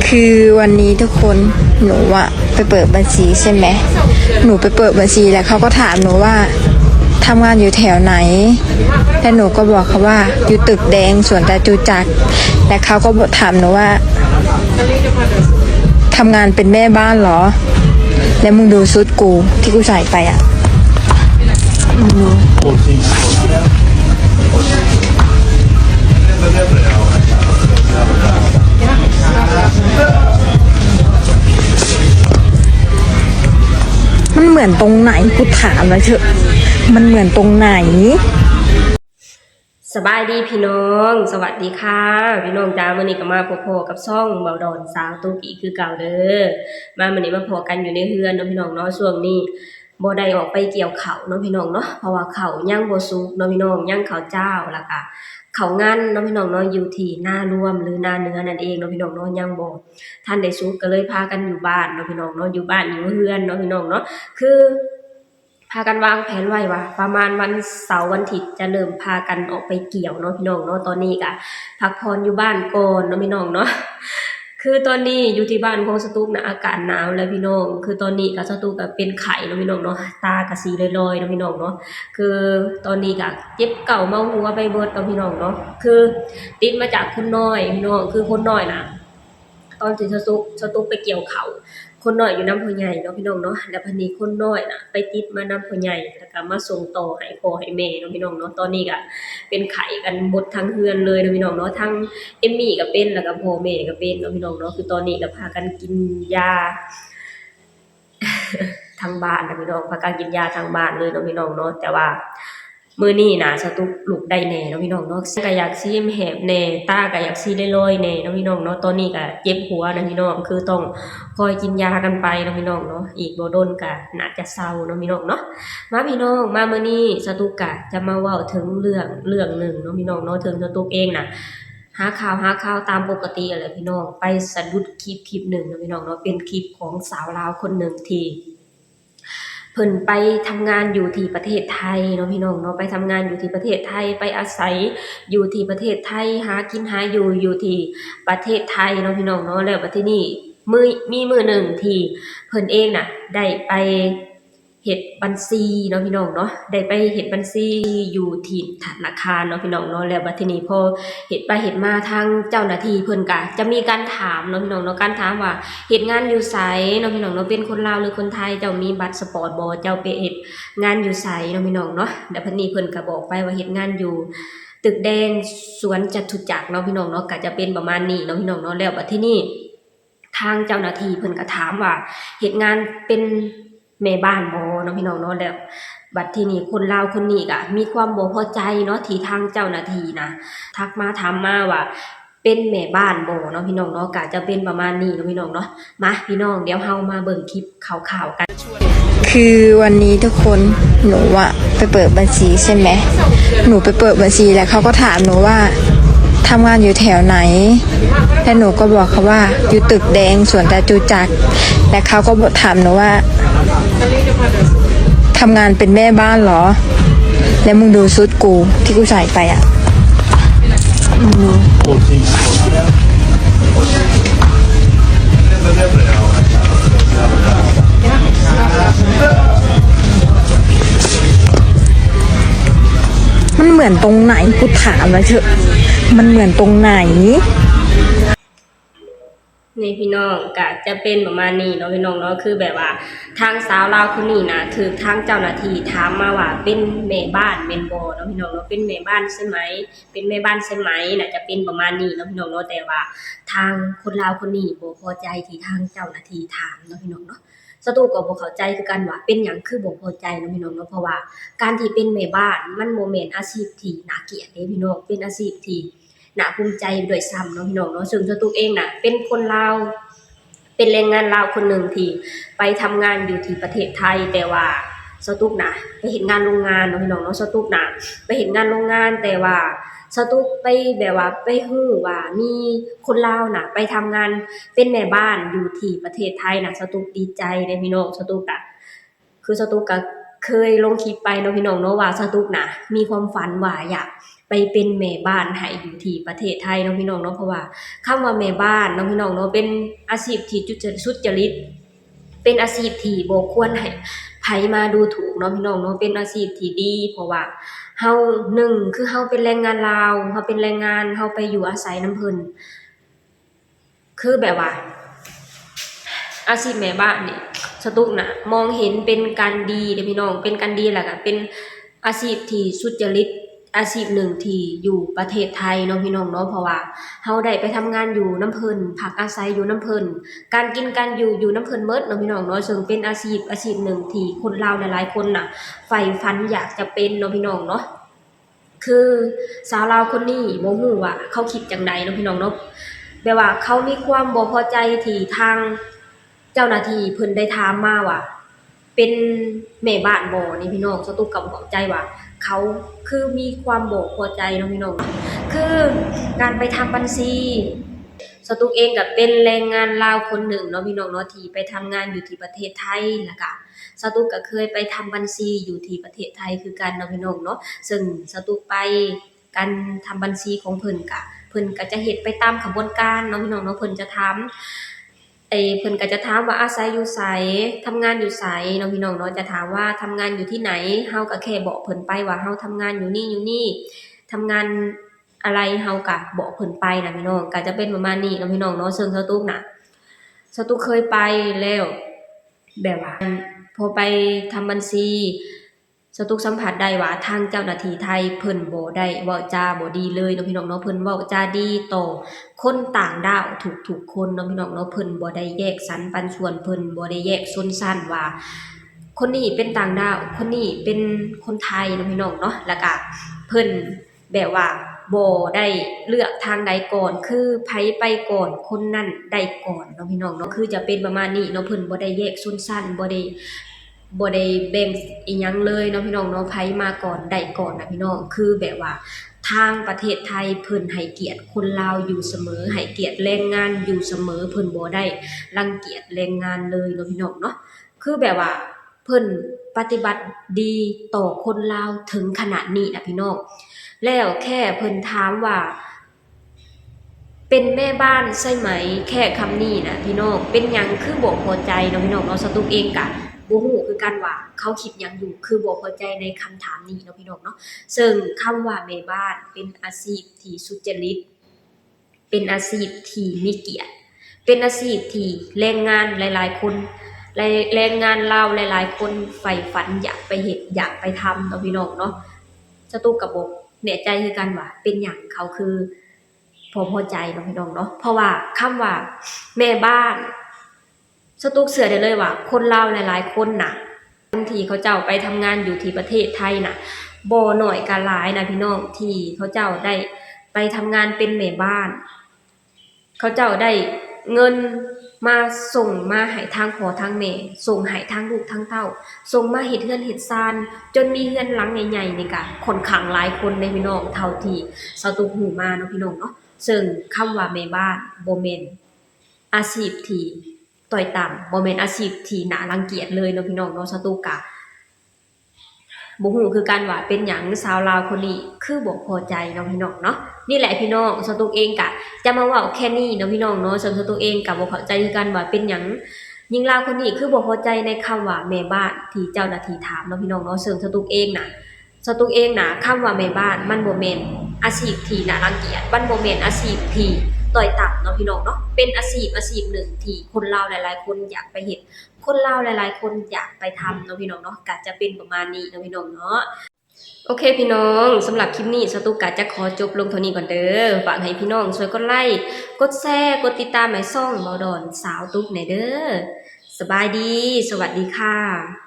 คือวันนี้ทุกคนหนูอะไปเปิดบัญชีใช่ไหมหนูไปเปิดบัญชีแล้วเขาก็ถามหนูว่าทำงานอยู่แถวไหนแล้วหนูก็บอกเขาว่าอยู่ตึกแดงสวนจตุจักรและเขาก็ถามหนูว่าทำงานเป็นแม่บ้านเหรอแล้วมึงดูชุดกูที่กูใส่ไปอะมันเหมือนตรงไหนกูถามแล้วเถอะมันเหมือนตรงไหนสบายดีพี่น้องสวัสดีค่ะพี่น้องจ้ามื้อนี้ก็มาพบกับช่องเบาดอนสาวตุกี้คือเก่าเด้อมามื้อนี้มาพบกันอยู่ในเฮือนเนาะพี่น้องเนาะช่วงนี้บ่ได้ออกไปเกี่ยวข้าวเนาะพี่น้องเนาะเพราะว่าข้าวยังบ่สุกเนาะพี่น้องยังข้าวเจ้าแล้วก็ข้าวงั่นเนาะพี่น้องเนาะอยู่ที่นารวมหรือนาเนื้อนั่นเองเนาะพี่น้องเนาะยังบ่ทันได้สุกก็เลยพากันอยู่บ้านเนาะพี่น้องเนาะอยู่บ้านอยู่เฮือนเนาะพี่น้องเนาะคือพากันวางแผนไว้ว่าประมาณวันเสาร์วันอาทิตย์จะเริ่มพากันออกไปเกี่ยวเนาะพี่น้องเนาะตอนนี้ก็พักผ่อนอยู่บ้านก่อนเนาะพี่น้องเนาะคือตอนนี้อยู่ที่บ้านของสตูกนะอากาศหนาวแล้วพี่น้องคือตอนนี้ก็สตูกก็เป็นไข้เนาะพี่น้องเนาะตาก็สีลอยๆเนาะพี่น้องเนาะคือตอนนี้ก็เจ็บเก่าเมาหัวไปเบิดเนาะพี่น้องเนาะคือติดมาจากคนน้อยพี่น้องคือคนน้อยน่ะตอนที่สตูกไปเกี่ยวเขาคนน้อยอยู่น้ำพ่อใหญ่เนาะพี่น้องเนาะแล้วพันนี้คนน้อยน่ะไปติดมาน้ำพ่อใหญ่แล้วก็มาส่งต่อให้พ่อให้แม่เนาะพี่น้องเนาะตอนนี้ก็เป็นไข้กันหมดทั้งเฮือนเลยเนาะพี่น้องเนาะทั้งเอมมี่ก็เป็นแล้วก็พ่อแม่ก็เป็นเนาะพี่น้องเนาะคือตอนนี้ก็พากันกินยา ทางบ้านนะพี่น้องพากันกินยาทางบ้านเลยเนาะพี่น้องเนาะแต่ว่ามื้อนี้น่ะสตุกลูกได้แน่เนาะพี่น้องเนาะก็อยากสิแหบแน่ตาก็อยากสิลอยๆแน่เนาะพี่น้องเนาะตอนนี้ก็เจ็บหัวนะพี่น้องคือต้องคอยกินยากันไปเนาะพี่น้องเนาะอีกบ่โดนก็น่าจะเศร้าเนาะพี่น้องเนาะมาพี่น้องมามื้อนี้สตุกก็จะมาเว้าถึงเรื่องหนึ่งเนาะพี่น้องเนาะถึงสตุกเองน่ะหาข่าวตามปกติอะไรพี่น้องไปสะดุดคลิปหนึ่งเนาะพี่น้องเนาะเป็นคลิปของสาวลาวคนหนึ่งที่เพิ่นไปทำงานอยู่ที่ประเทศไทยเนาะพี่น้องเนาะไปทำงานอยู่ที่ประเทศไทยไปอาศัยอยู่ที่ประเทศไทยหากินหาอยู่ที่ประเทศไทยเนาะพี่น้องเนาะแล้วบัดทีนี้มีมื้อหนึ่งที่เพิ่นเองน่ะได้ไปเฮ็ดบัญชีเนาะพี่น้องเนาะได้ไปเฮ็ดบัญชีอยู่ที่ธนาคารเนาะพี่น้องเนาะแล้วบัดทีนี้พอเฮ็ดไปเฮ็ดมาทางเจ้าหน้าที่เพิ่นก็จะมีการถามเนาะพี่น้องเนาะการถามว่าเฮ็ดงานอยู่ไสเนาะพี่น้องเนาะเป็นคนลาวหรือคนไทยเจ้ามีบัตรสปอร์ตบ่เจ้าไปเฮ็ดงานอยู่ไสเนาะพี่น้องเนาะแล้วบัดนี้เพิ่นก็บอกไปว่าเฮ็ดงานอยู่ตึกแดงสวนจตุจักรเนาะพี่น้องเนาะก็จะเป็นประมาณนี้เนาะพี่น้องเนาะแล้วบัดทีนี้ทางเจ้าหน้าที่เพิ่นก็ถามว่าเฮ็ดงานเป็นแม่บ้านบ่เนาะพี่น้องเนาะแล้วบัดทีนี้คนลาวคนนี้ก็มีความบ่พอใจเนาะที่ทางเจ้าหน้าที่นะทักมาถามมาว่าเป็นแม่บ้านบ่เนาะพี่น้องเนาะก็จะเป็นประมาณนี้เนาะพี่น้องเนาะมาพี่น้องเดี๋ยวเฮามาเบิ่งคลิปข่าวๆกันคือวันนี้ทุกคนหนูอะไปเปิดบัญชีใช่ไหมหนูไปเปิดบัญชีแล้วเขาก็ถามหนูว่าทำงานอยู่แถวไหนแล้วหนูก็บอกเขาว่าอยู่ตึกแดงสวนจตุจักรและเขาก็ถามหนูว่าทำงานเป็นแม่บ้านเหรอแล้วมึงดูชุดกูที่กูใส่ไปอะมันเหมือนตรงไหนกูถามแล้วเถอะมันเหมือนตรงไหนนี่พี่น้องก็จะเป็นประมาณนี้เนาะพี่น้องเนาะคือแบบว่าทางสาวลาวคนนี้นะถือทางเจ้าหน้าที่ถามมาว่าเป็นแม่บ้านแม่นบ่เนาะพี่น้องเนาะเป็นแม่บ้านใช่ไหมเป็นแม่บ้านใช่ไหมน่ะจะเป็นประมาณนี้เนาะพี่น้องเนาะแต่ว่าทางคนลาวคนนี้บ่พอใจที่ทางเจ้าหน้าที่ถามเนาะพี่น้องเนาะสตูก็บ่เข้าใจคือกันว่าเป็นหยังคือบ่พอใจเนาะพี่น้องเนาะเพราะว่าการที่เป็นแม่บ้านมันบ่แม่นอาชีพที่น่าเกลียดเด้พี่น้องเป็นอาชีพที่น่าภูมิใจด้วยซ้ำเนาะพี่น้องเนาะซึ่งสตูเองน่ะเป็นคนลาวเป็นแรงงานลาวคนหนึ่งที่ไปทำงานอยู่ที่ประเทศไทยแต่ว่าสตุกน่ะไปเฮ็ดงานโรงงานเนาะพี่น้องเนาะสตุกน่ะไปเฮ็ดงานโรงงานแต่ว่าสตุกไปแบบว่าไปฮู้ว่ามีคนลาวน่ะไปทำงานเป็นแม่บ้านอยู่ที่ประเทศไทยน่ะสตุกดีใจเด้พี่น้องสตุกอะคือสตุกก็เคยลงคลิปไปเนาะพี่น้องเนาะว่าสตุกน่ะมีความฝันว่าอยาก ไปเป็นแม่บ้านให้อยู่ที่ประเทศไทยเนาะพี่น้องเนาะเพราะว่าคำว่าแม่บ้านเนาะพี่น้องเนาะเป็นอาชีพที่สุจริตเป็นอาชีพที่บ่ควรให้ไผมาดูถูกเนาะพี่น้องเนาะเป็นอาชีพที่ดีเพราะว่าเฮา1คือเฮาเป็นแรงงานลาวเฮาเป็นแรงงานเฮาไปอยู่อาศัยนำเพิ่นคือแบบว่าอาชีพแม่บ้านนี่สตุกน่ะมองเห็นเป็นการดีเด้อพี่น้องเป็นการดีแล้วก็เป็นอาชีพที่สุจริตอาชีพหนึ่งที่อยู่ประเทศไทยเนาะพี่น้องเนาะเพราะว่าเฮาได้ไปทำงานอยู่นำเพิ่นพักอาศัยอยู่นำเพิ่นการกินการอยู่นำเพิ่นหมดเนาะพี่น้องเนาะซึ่งเป็นอาชีพหนึ่งที่คนลาวหลายๆคนน่ะใฝ่ฝันอยากจะเป็นเนาะพี่น้องเนาะคือสาวลาวคนนี้บ่ฮู้ว่าเขาคิดจังใดเนาะพี่น้องเนาะแบบว่าเขามีความบ่พอใจที่ทางเจ้าหน้าที่เพิ่นได้ถามมาว่าเป็นแม่บ้านบ่นี่พี่น้องสตุกก็บ่เข้าใจว่าเขาคือมีความบ่พอใจเนาะพี่น้องคือการไปทำบัญชีสตุกเองก็เป็นแรงงานลาวคนหนึ่งเนาะพี่น้องเนาะที่ไปทำงานอยู่ที่ประเทศไทยแล้วก็สตุกก็เคยไปทำบัญชีอยู่ที่ประเทศไทยคือกันเนาะพี่น้องเนาะซึ่งสตุกไปการทำบัญชีของเพิ่นก็จะเฮ็ดไปตามกระบวนการเนาะพี่น้องเนาะเพิ่นจะถามเพิ่นก็จะถามว่าอาศัยอยู่ไสทำงานอยู่ไสเนาะพี่น้องเนาะจะถามว่าทำงานอยู่ที่ไหนเฮาก็แค่บอกเพิ่นไปว่าเฮาทำงานอยู่นี่ทำงานอะไรเฮาก็บอกเพิ่นไปน่ะพี่น้องก็จะเป็นประมาณนี้เนาะพี่น้องเนาะซึ่งสตุกน่ะสตุกเคยไปแล้วแบบว่าพอไปทำบัญชีสตุกสัมผัสได้ว่าทางเจ้าหน้าที่ไทยเพิ่นบ่ได้เว้าจาบ่ดีเลยเนาะพี่น้องเนาะเพิ่นเว้าจาดีต่อคนต่างดาวทุกๆคนเนาะพี่น้องเนาะเพิ่นบ่ได้แยกสรรปันส่วนเพิ่นบ่ได้แยกชนชั้นว่าคนนี้เป็นต่างดาวคนนี้เป็นคนไทยเนาะพี่น้องเนาะแล้วก็เพิ่นแบบว่าบ่ได้เลือกทางใดก่อนคือไผไปก่อนคนนั้นได้ก่อนเนาะพี่น้องเนาะคือจะเป็นประมาณนี้เนาะเพิ่นบ่ได้แยกชนชั้นบ่ได้แบ่งอิหยังเลยเนาะพี่น้องเนาะไผมาก่อนได้ก่อนน่ะพี่น้องคือแบบว่าทางประเทศไทยเพิ่นให้เกียรติคนลาวอยู่เสมอให้เกียรติแรงงานอยู่เสมอเพิ่นบ่ได้รังเกียจแรงงานเลยเนาะพี่น้องเนาะคือแบบว่าเพิ่นปฏิบัติดีต่อคนลาวถึงขนาดนี้น่ะพี่น้องแล้วแค่เพิ่นถามว่าเป็นแม่บ้านใช่ไหมแค่คำนี้น่ะพี่น้องเป็นหยังคือบ่พอใจเนาะพี่น้องเนาะสตุกเองก็บ่ฮู้คือกันว่าเขาคิดหยังอยู่คือบ่พอใจในคำถามนี้เนาะพี่น้องเนาะซึ่งคำว่าแม่บ้านเป็นอาชีพที่สุจริตเป็นอาชีพที่มีเกียรติเป็นอาชีพที่แรงงานหลายๆคนแรงงานลาวหลายๆคนใฝ่ฝันอยากไปเฮ็ดอยากไปทำเนาะพี่น้องเนาะสตุกก็บ่แน่ใจคือกันว่าเป็นหยังเขาคือพอใจเนาะพี่น้องเนาะเพราะว่าคำว่าแม่บ้านสตุกเชื่อได้เลยว่าคนลาวหลายๆคนน่ะบางทีเขาเจ้าไปทำงานอยู่ที่ประเทศไทยน่ะบ่น้อยก็หลายนะพี่น้องที่เขาเจ้าได้ไปทำงานเป็นแม่บ้านเขาเจ้าได้เงินมาส่งมาให้ทางพ่อทางแม่ส่งให้ทางลูกทางเต้าส่งมาเฮ็ดเรือนเฮ็ดศาลจนมีเรือนหลังใหญ่ๆนี่ก็ค่อนข้างหลายคนเลยพี่น้องเท่าที่สตุกฮู้มาเนาะพี่น้องเนาะซึ่งคำว่าแม่บ้านบ่แม่นอาชีพที่ต้อยต่ำบ่แม่นอาชีพที่น่ารังเกียจเลยเนาะพี่น้องเนาะสตุกก็บ่ฮู้คือกันว่าเป็นหยังสาวลาวคนนี้คือบ่พอใจเนาะพี่น้องเนาะนี่แหละพี่น้องสตุกเองก็จะมาเว้าแค่นี้เนาะพี่น้องเนาะซึ่งสตุกเองก็บ่เข้าใจคือกันว่าเป็นหยังหญิงลาวคนนี้คือบ่พอใจในคำว่าแม่บ้านที่เจ้าหน้าที่ถามเนาะพี่น้องเนาะซึ่งสตุกเองน่ะคำว่าแม่บ้านมันบ่แม่นอาชีพที่น่ารังเกียจมันบ่แม่นอาชีพที่ต้อยต่ำเนาะพี่น้องเนาะเป็นอาชีพหนึ่งที่คนลาวหลายๆคนอยากไปเฮ็ดคนลาวหลายๆคนอยากไปทำเนาะพี่น้องเนาะก็จะเป็นประมาณนี้เนาะพี่น้องเนาะโอเคพี่น้องสำหรับคลิปนี้สตุกก็จะขอจบลงเท่านี้ก่อนเด้อฝากให้พี่น้องช่วยกดไลค์กดแชร์กดติดตามให้ช่องเบาดอนสาวตุ๊กหน่อยเด้อสบายดีสวัสดีค่ะ